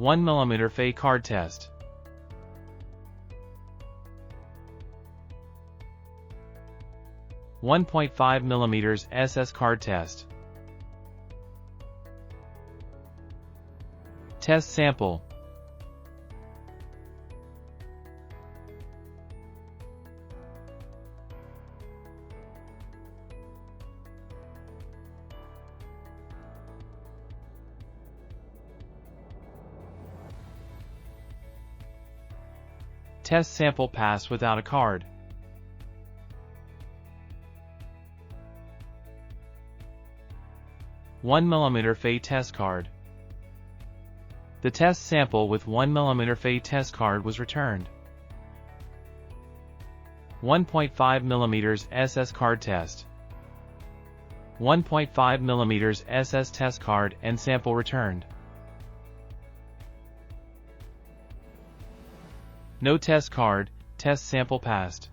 1 mm Fe card test. .5 mm SS card test. Test sample. Test sample passed without a card. .1 mm Fe test card. The test sample with 1 mm Fe test card was returned. 1.5 mm SS card test. 1.5 mm SS test card and sample returned. No test card, test sample passed.